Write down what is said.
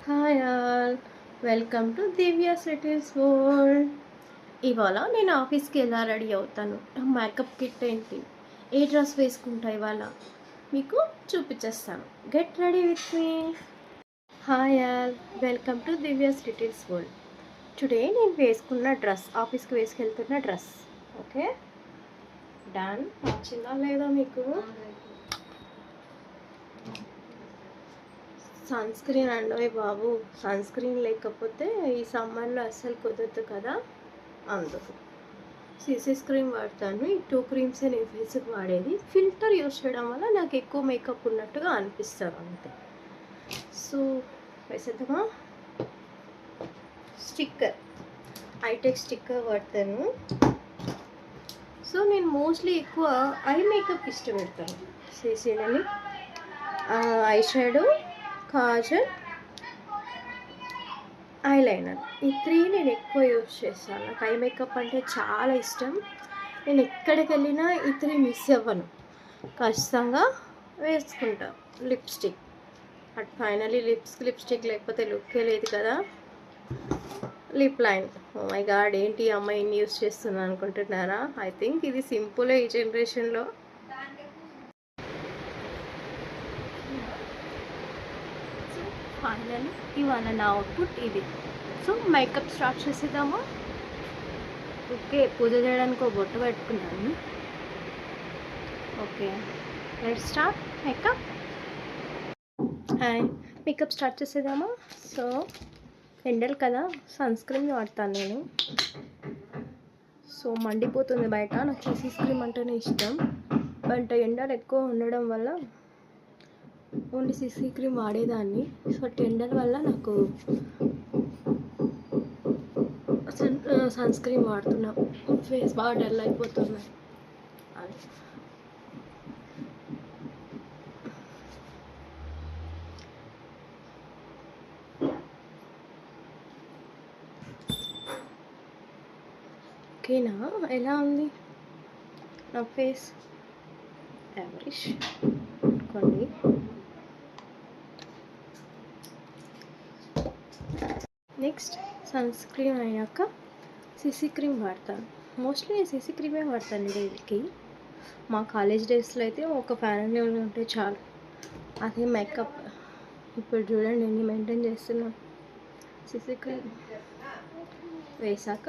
Hi all, welcome to Divya's littles world. ఇవాళ నేను ఆఫీస్కి ఎలా రెడీ అవుతాను, మేకప్ కిట్ ఏంటి, ఏ డ్రెస్ వేసుకుంటా ఇవాళ మీకు చూపించేస్తాను. Get ready with me. Hi all, welcome to Divya's littles world. Today నేను వేసుకున్న డ్రెస్, ఆఫీస్కి వేసుకెళ్తున్న డ్రెస్. Okay done. నచ్చిందా లేదా మీకు? సన్ స్క్రీన్ అండి బాబు, సన్ స్క్రీన్ లేకపోతే ఈ సమ్మర్లో అస్సలు కుదరదు కదా, అందుకు సీసీ క్రీమ్ వాడతాను. ఈ 2 క్రీమ్సే నేను ఫేస్కి వాడేది. ఫిల్టర్ యూస్ చేయడం వల్ల నాకు ఎక్కువ మేకప్ ఉన్నట్టుగా అనిపిస్తుంది అంతే. సో వేసేద్దామా. స్టిక్కర్, ఐటెక్ స్టిక్కర్ వాడతాను. సో నేను మోస్ట్లీ ఎక్కువ ఐ మేకప్ ఇష్టపడతాను. సీసీలని ఐ షాడో, కాజల్, ఐలైనర్, ఈ 3 నేను ఎక్కువ యూజ్ చేస్తాను. నాకు ఐ మేకప్ అంటే చాలా ఇష్టం. నేను ఎక్కడికి వెళ్ళినా ఈ 3 మిస్ అవ్వను, ఖచ్చితంగా వేసుకుంటా. లిప్స్టిక్, అట్ ఫైనలీ లిప్స్టిక్ లేకపోతే లుక్కే లేదు కదా. Lip line, oh my god, ఏంటి అమ్మాయి ఇన్ని యూజ్ చేస్తున్నాను అనుకుంటున్నారా? ఐ థింక్ ఇది సింపుల్ ఈ జనరేషన్లో. ఫైనల్ ఇవాళ నా అవుట్పుట్ ఇది. సో మేకప్ స్టార్ట్ చేసేద్దామా. ఓకే, పూజ చేయడానికి ఒక బొట్టు పెట్టుకున్నాను. Okay let's start makeup. Hi, makeup start చేసేద్దామా. సో ఎండలు కదా, సన్ స్క్రీన్ వాడతాను నేను. సో మండిపోతుంది బయట, నాకు సీసీ క్రీమ్ అంటేనే ఇష్టం. బట్ ఎండలు ఎక్కువ ఉండడం వల్ల ఓన్లీ సీసీ క్రీమ్ వాడేదాన్ని. సో ఎండల వల్ల నాకు సన్ స్క్రీన్ వాడుతున్నా. ఫేస్ బాగా డల్ అయిపోతుంది. ఓకేనా, ఎలా ఉంది నా ఫేస్? యావరేజ్ అనుకోండి. నెక్స్ట్ సన్ స్క్రీన్ అయ్యాక సీసీ క్రీమ్ వాడతాను. మోస్ట్లీ నేను సీసీ క్రీమే వాడతాను డైలీకి. మా కాలేజ్ డేస్లో అయితే ఒక ఫ్యాన్ ఉంటే చాలు, అదే మేకప్. ఇప్పుడు చూడండి ఎన్ని మెయింటైన్ చేస్తున్నాం. సీసీ క్రీమ్ వేసాక